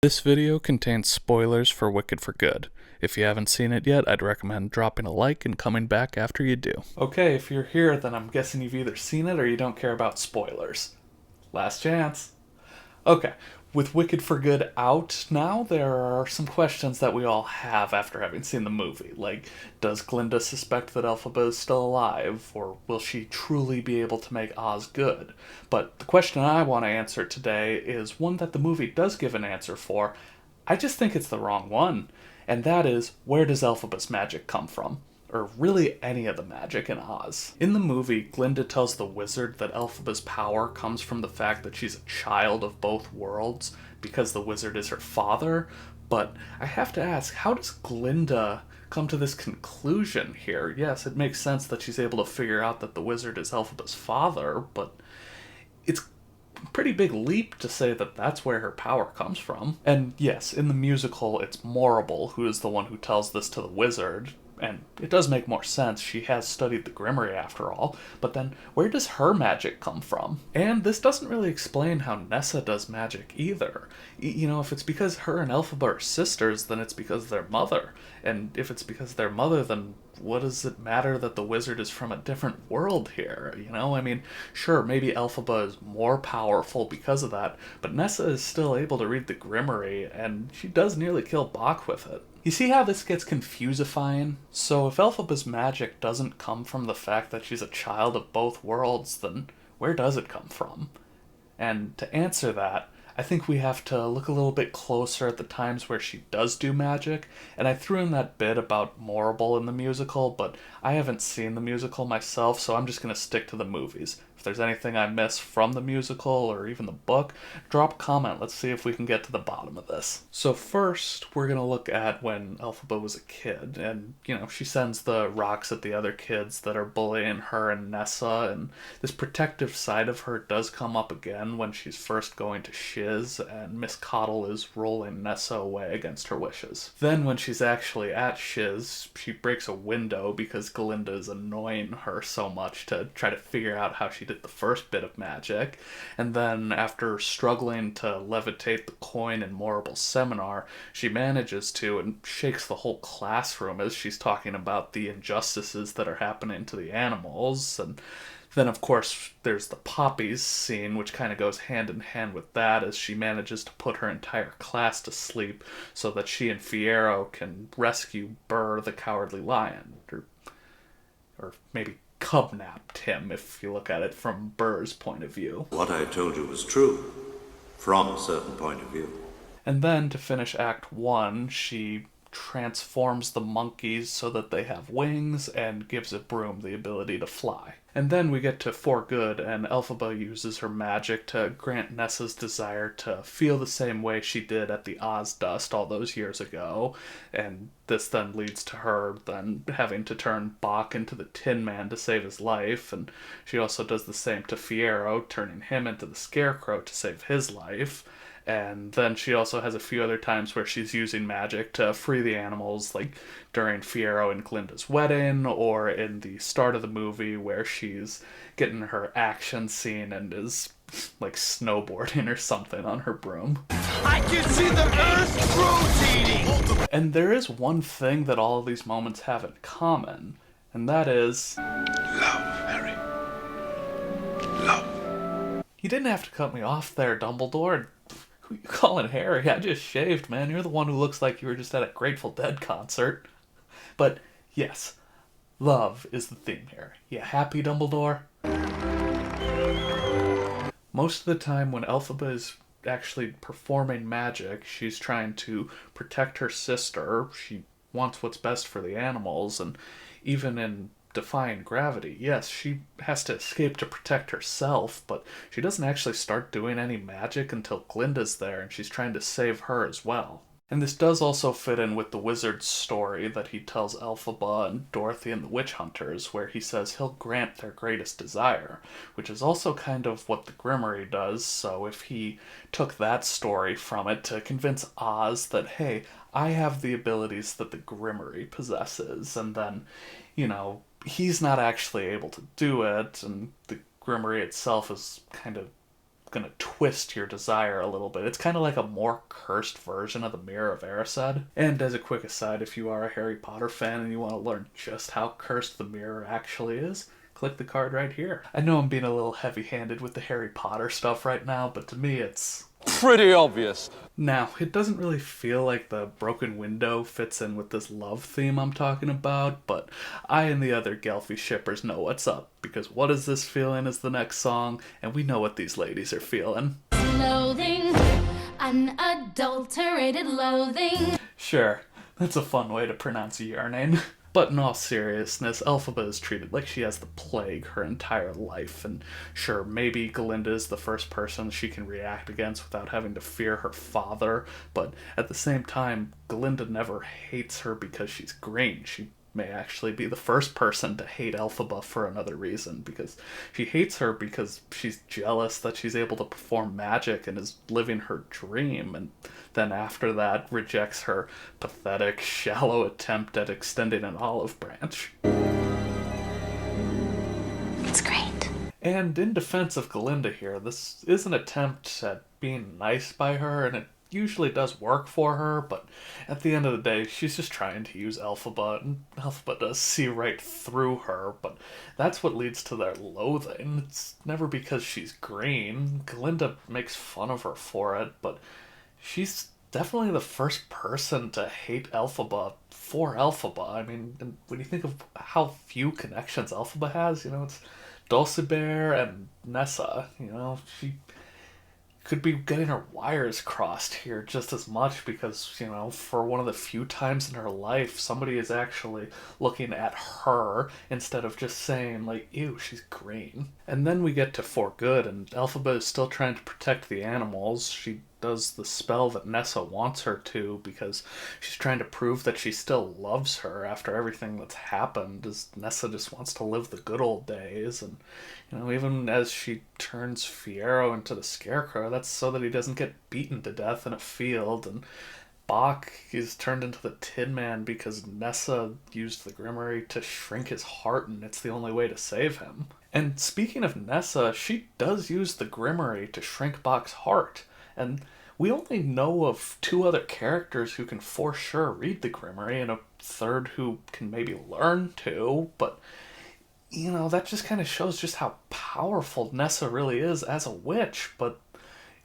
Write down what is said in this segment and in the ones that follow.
This video contains spoilers for Wicked for Good. If you haven't seen it yet, I'd recommend dropping a like and coming back after you do. Okay, if you're here, then I'm guessing you've either seen it or you don't care about spoilers. Last chance. Okay, with Wicked for Good out now, there are some questions that we all have after having seen the movie. Like, does Glinda suspect that Elphaba is still alive, or will she truly be able to make Oz good? But the question I want to answer today is one that the movie does give an answer for. I just think it's the wrong one, and that is, where does Elphaba's magic come from? Or really any of the magic in Oz. In the movie, Glinda tells the wizard that Elphaba's power comes from the fact that she's a child of both worlds because the wizard is her father. But I have to ask, how does Glinda come to this conclusion here? Yes, it makes sense that she's able to figure out that the wizard is Elphaba's father, but it's a pretty big leap to say that that's where her power comes from. And yes, in the musical, it's Morrible who is the one who tells this to the wizard, and it does make more sense. She has studied the Grimoire after all, but then where does her magic come from? And this doesn't really explain how Nessa does magic either. If it's because her and Elphaba are sisters, then it's because of their mother. And if it's because of their mother, then what does it matter that the wizard is from a different world here? Sure, maybe Elphaba is more powerful because of that, but Nessa is still able to read the Grimoire, and she does nearly kill Bach with it. You see how this gets confusifying? So if Elphaba's magic doesn't come from the fact that she's a child of both worlds, then where does it come from? And to answer that, I think we have to look a little bit closer at the times where she does do magic, and I threw in that bit about Morrible in the musical, but I haven't seen the musical myself, so I'm just going to stick to the movies. If there's anything I miss from the musical or even the book, drop a comment. Let's see if we can get to the bottom of this. So first, we're going to look at when Elphaba was a kid, and, she sends the rocks at the other kids that are bullying her and Nessa, and this protective side of her does come up again when she's first going to Shiz, and Miss Coddle is rolling Nessa away against her wishes. Then when she's actually at Shiz, she breaks a window because Glinda is annoying her so much to try to figure out how she did the first bit of magic, and then after struggling to levitate the coin in Morrible's seminar, she manages to and shakes the whole classroom as she's talking about the injustices that are happening to the animals. And then, of course, there's the poppies scene, which kind of goes hand in hand with that, as she manages to put her entire class to sleep so that she and Fiyero can rescue Burr, the Cowardly Lion, or maybe cubnapped him, if you look at it from Burr's point of view. What I told you was true, from a certain point of view. And then, to finish Act 1, she transforms the monkeys so that they have wings and gives a broom the ability to fly. And then we get to For Good, and Elphaba uses her magic to grant Nessa's desire to feel the same way she did at the Oz Dust all those years ago, and this then leads to her then having to turn Bach into the Tin Man to save his life, and she also does the same to Fiyero, turning him into the Scarecrow to save his life. And then she also has a few other times where she's using magic to free the animals, like during Fiyero and Glinda's wedding, or in the start of the movie where she's getting her action scene and is like snowboarding or something on her broom. I can see the earth rotating! And there is one thing that all of these moments have in common, and that is Love, Harry. Love. You didn't have to cut me off there, Dumbledore. Who you calling Harry? I just shaved, man. You're the one who looks like you were just at a Grateful Dead concert. But yes, love is the theme here. You happy, Dumbledore? Most of the time when Elphaba is actually performing magic, she's trying to protect her sister. She wants what's best for the animals, and even in defying gravity, yes, she has to escape to protect herself, but she doesn't actually start doing any magic until Glinda's there, and she's trying to save her as well. And this does also fit in with the wizard's story that he tells Elphaba and Dorothy and the witch hunters, where he says he'll grant their greatest desire, which is also kind of what the Grimoire does. So if he took that story from it to convince Oz that, hey, I have the abilities that the Grimoire possesses, and then, he's not actually able to do it, and the Grimoire itself is kind of gonna twist your desire a little bit. It's kind of like a more cursed version of the Mirror of Erised. And as a quick aside, if you are a Harry Potter fan and you want to learn just how cursed the mirror actually is, click the card right here. I know I'm being a little heavy-handed with the Harry Potter stuff right now, but to me it's Pretty obvious. now, it doesn't really feel like the broken window fits in with this love theme I'm talking about, but I and the other Gelfie shippers know what's up, because What Is This Feeling is the next song, and we know what these ladies are feeling. Loathing, unadulterated loathing. Sure, that's a fun way to pronounce yearning. But in all seriousness, Elphaba is treated like she has the plague her entire life, and sure, maybe Glinda is the first person she can react against without having to fear her father, but at the same time, Glinda never hates her because she's green. She may actually be the first person to hate Elphaba for another reason, because she hates her because she's jealous that she's able to perform magic and is living her dream, and then after that rejects her pathetic, shallow attempt at extending an olive branch. It's great. And in defense of Glinda here, this is an attempt at being nice by her, and it usually does work for her, but at the end of the day, she's just trying to use Elphaba, and Elphaba does see right through her, but that's what leads to their loathing. It's never because she's green. Glinda makes fun of her for it, but she's definitely the first person to hate Elphaba for Elphaba. I mean, and when you think of how few connections Elphaba has, it's Dulcibert and Nessa, she could be getting her wires crossed here just as much because, for one of the few times in her life, somebody is actually looking at her instead of just saying, like, ew, she's green. And then we get to For Good, and Elphaba is still trying to protect the animals. She does the spell that Nessa wants her to because she's trying to prove that she still loves her after everything that's happened, as Nessa just wants to live the good old days. And even as she turns Fiyero into the Scarecrow, that's so that he doesn't get beaten to death in a field. And Bach is turned into the Tin Man because Nessa used the Grimoire to shrink his heart, and it's the only way to save him. And speaking of Nessa, she does use the Grimoire to shrink Bach's heart. And we only know of 2 other characters who can for sure read the Grimoire, and a third who can maybe learn to, but that just kind of shows just how powerful Nessa really is as a witch. But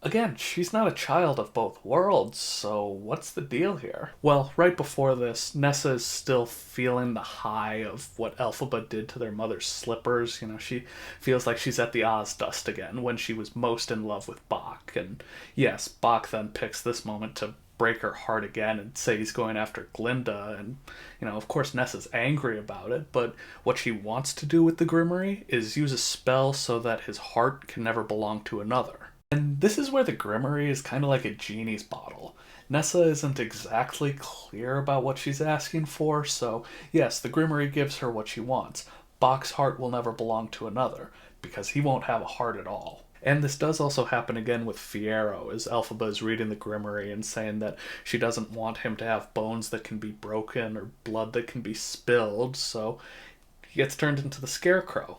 again, she's not a child of both worlds, so what's the deal here? Well, right before this, Nessa is still feeling the high of what Elphaba did to their mother's slippers. She feels like she's at the Ozdust again when she was most in love with Bach. And yes, Bach then picks this moment to break her heart again and say he's going after Glinda, and of course Nessa's angry about it, but what she wants to do with the Grimoire is use a spell so that his heart can never belong to another. And this is where the Grimoire is kind of like a genie's bottle. Nessa isn't exactly clear about what she's asking for, so yes, the Grimoire gives her what she wants. Bach's heart will never belong to another, because he won't have a heart at all. And this does also happen again with Fiyero, as Elphaba is reading the Grimoire and saying that she doesn't want him to have bones that can be broken or blood that can be spilled, so he gets turned into the Scarecrow.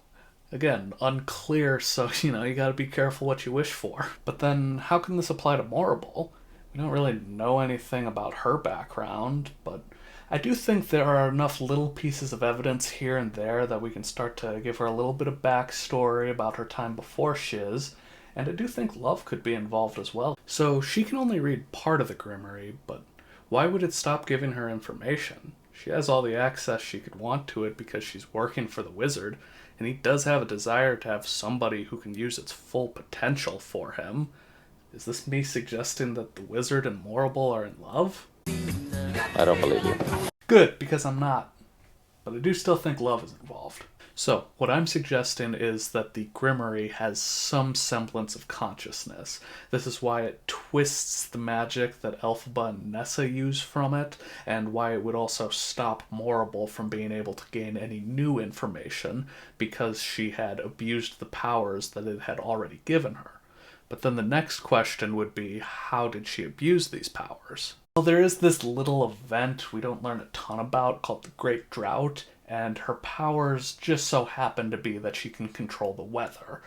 Again, unclear, so, you gotta be careful what you wish for. But then, how can this apply to Morrible? We don't really know anything about her background, but I do think there are enough little pieces of evidence here and there that we can start to give her a little bit of backstory about her time before Shiz, and I do think love could be involved as well. So she can only read part of the Grimoire, but why would it stop giving her information? She has all the access she could want to it because she's working for the wizard, and he does have a desire to have somebody who can use its full potential for him. Is this me suggesting that the wizard and Morrible are in love? I don't believe you. Good, because I'm not. But I do still think love is involved. So, what I'm suggesting is that the Grimoire has some semblance of consciousness. This is why it twists the magic that Elphaba and Nessa use from it, and why it would also stop Morrible from being able to gain any new information, because she had abused the powers that it had already given her. But then the next question would be, how did she abuse these powers? Well, there is this little event we don't learn a ton about called the Great Drought, and her powers just so happen to be that she can control the weather.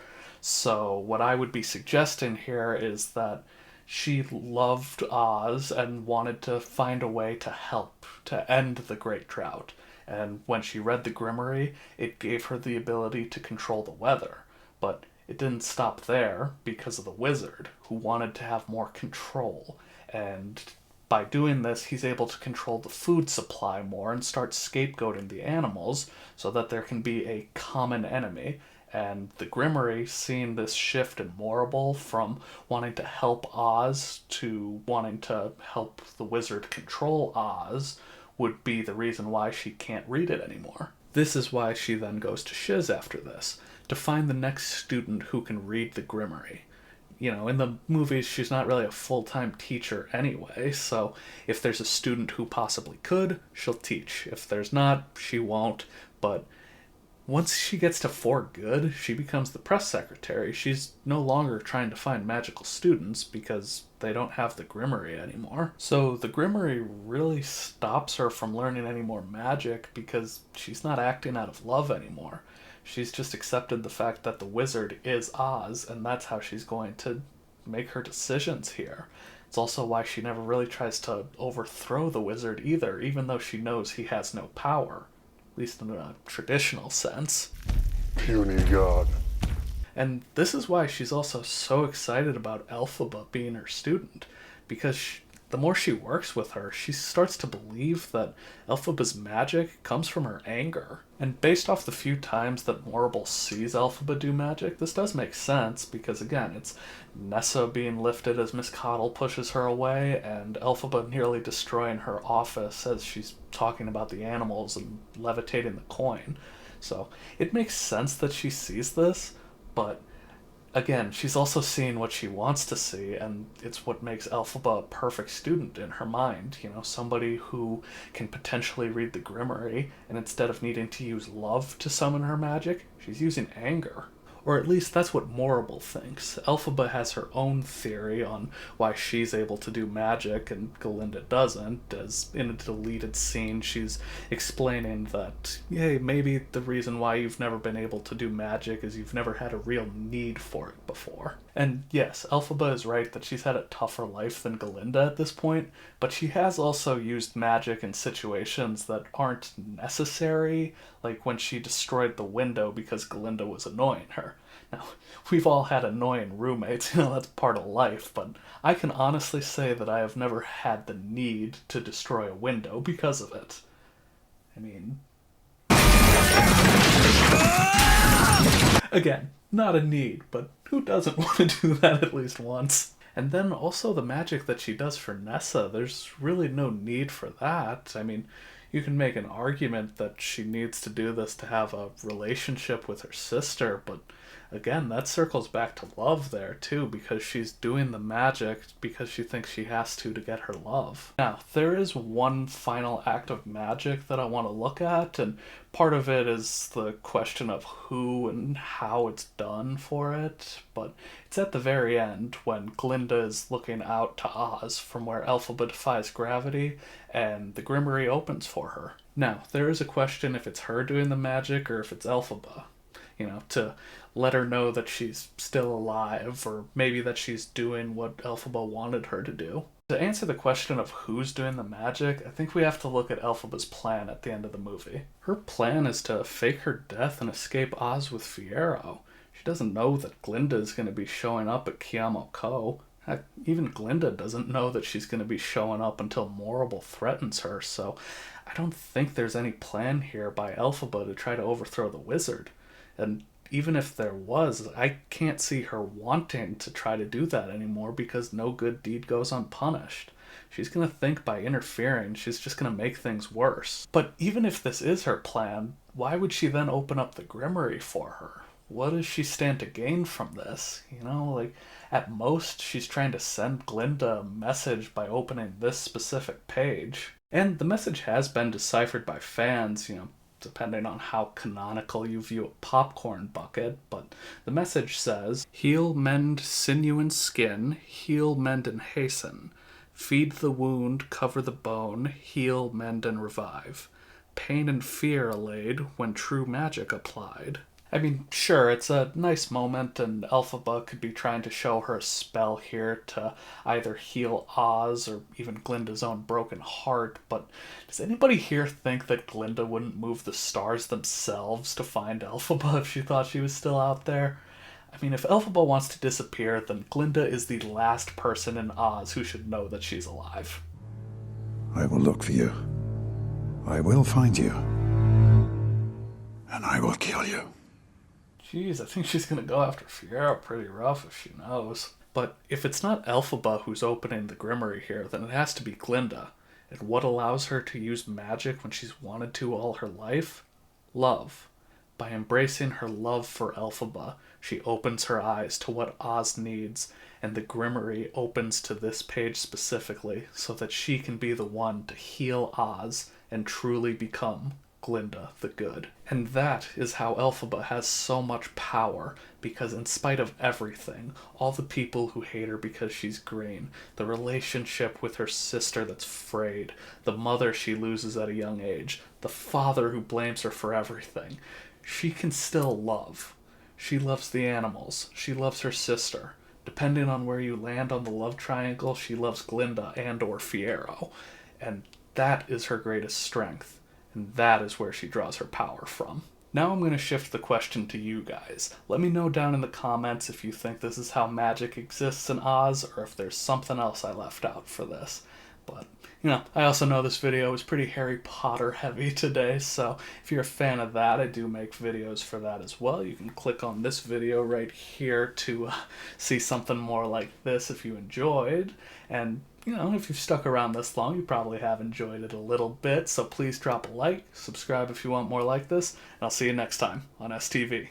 So what I would be suggesting here is that she loved Oz and wanted to find a way to help, to end the Great Drought. And when she read the Grimoire, it gave her the ability to control the weather. But it didn't stop there because of the wizard, who wanted to have more control. And by doing this, he's able to control the food supply more and start scapegoating the animals so that there can be a common enemy. And the Grimoire, seeing this shift in Morrible from wanting to help Oz to wanting to help the wizard control Oz, would be the reason why she can't read it anymore. This is why she then goes to Shiz after this, to find the next student who can read the Grimoire. You know, in the movies, she's not really a full-time teacher anyway, so if there's a student who possibly could, she'll teach. If there's not, she won't, but once she gets to For Good, she becomes the press secretary. She's no longer trying to find magical students because they don't have the Grimoire anymore. So the Grimoire really stops her from learning any more magic because she's not acting out of love anymore. She's just accepted the fact that the wizard is Oz, and that's how she's going to make her decisions here. It's also why she never really tries to overthrow the wizard either, even though she knows he has no power. At least in a traditional sense. Puny god. And this is why she's also so excited about Elphaba being her student, because the more she works with her, she starts to believe that Elphaba's magic comes from her anger. And based off the few times that Morrible sees Elphaba do magic, this does make sense, because again, it's Nessa being lifted as Miss Coddle pushes her away, and Elphaba nearly destroying her office as she's talking about the animals and levitating the coin. So it makes sense that she sees this, but again, she's also seeing what she wants to see, and it's what makes Elphaba a perfect student in her mind. You know, somebody who can potentially read the Grimoire, and instead of needing to use love to summon her magic, she's using anger. Or at least that's what Morrible thinks. Elphaba has her own theory on why she's able to do magic and Glinda doesn't, as in a deleted scene she's explaining that, hey, maybe the reason why you've never been able to do magic is you've never had a real need for it before. And yes, Elphaba is right that she's had a tougher life than Glinda at this point, but she has also used magic in situations that aren't necessary, like when she destroyed the window because Glinda was annoying her. Now, we've all had annoying roommates, that's part of life, but I can honestly say that I have never had the need to destroy a window because of it. I mean... Again, not a need, but who doesn't want to do that at least once? And then also the magic that she does for Nessa, there's really no need for that. I mean, you can make an argument that she needs to do this to have a relationship with her sister, but again, that circles back to love there too, because she's doing the magic because she thinks she has to get her love. Now, there is one final act of magic that I want to look at, and part of it is the question of who and how it's done for it, but it's at the very end when Glinda is looking out to Oz from where Elphaba defies gravity, and the Grimoire opens for her. Now, there is a question if it's her doing the magic or if it's Elphaba, to let her know that she's still alive, or maybe that she's doing what Elphaba wanted her to do. To answer the question of who's doing the magic, I think we have to look at Elphaba's plan at the end of the movie. Her plan is to fake her death and escape Oz with Fiyero. She doesn't know that Glinda is going to be showing up at Kiamo Ko. Heck, even Glinda doesn't know that she's going to be showing up until Morrible threatens her, so I don't think there's any plan here by Elphaba to try to overthrow the wizard. And even if there was, I can't see her wanting to try to do that anymore because no good deed goes unpunished. She's going to think by interfering, she's just going to make things worse. But even if this is her plan, why would she then open up the Grimoire for her? What does she stand to gain from this? At most, she's trying to send Glinda a message by opening this specific page. And the message has been deciphered by fans, depending on how canonical you view a popcorn bucket, but the message says, "Heal, mend, sinew and skin, heal, mend and hasten. Feed the wound, cover the bone, heal, mend and revive. Pain and fear allayed when true magic applied." I mean, sure, it's a nice moment, and Elphaba could be trying to show her a spell here to either heal Oz or even Glinda's own broken heart, but does anybody here think that Glinda wouldn't move the stars themselves to find Elphaba if she thought she was still out there? I mean, if Elphaba wants to disappear, then Glinda is the last person in Oz who should know that she's alive. I will look for you. I will find you. And I will kill you. Jeez, I think she's gonna go after Fiero pretty rough if she knows. But if it's not Elphaba who's opening the Grimoire here, then it has to be Glinda. And what allows her to use magic when she's wanted to all her life? Love. By embracing her love for Elphaba, she opens her eyes to what Oz needs, and the Grimoire opens to this page specifically so that she can be the one to heal Oz and truly become Glinda the Good. And that is how Elphaba has so much power, because in spite of everything, all the people who hate her because she's green, the relationship with her sister that's frayed, the mother she loses at a young age, the father who blames her for everything, she can still love. She loves the animals. She loves her sister. Depending on where you land on the love triangle, she loves Glinda and or Fiero. And that is her greatest strength. And that is where she draws her power from. Now I'm going to shift the question to you guys. Let me know down in the comments if you think this is how magic exists in Oz, or if there's something else I left out for this. But, you know, I also know this video was pretty Harry Potter heavy today, so if you're a fan of that, I do make videos for that as well. You can click on this video right here to see something more like this if you enjoyed. And, you know, if you've stuck around this long, you probably have enjoyed it a little bit, so please drop a like, subscribe if you want more like this, and I'll see you next time on STV.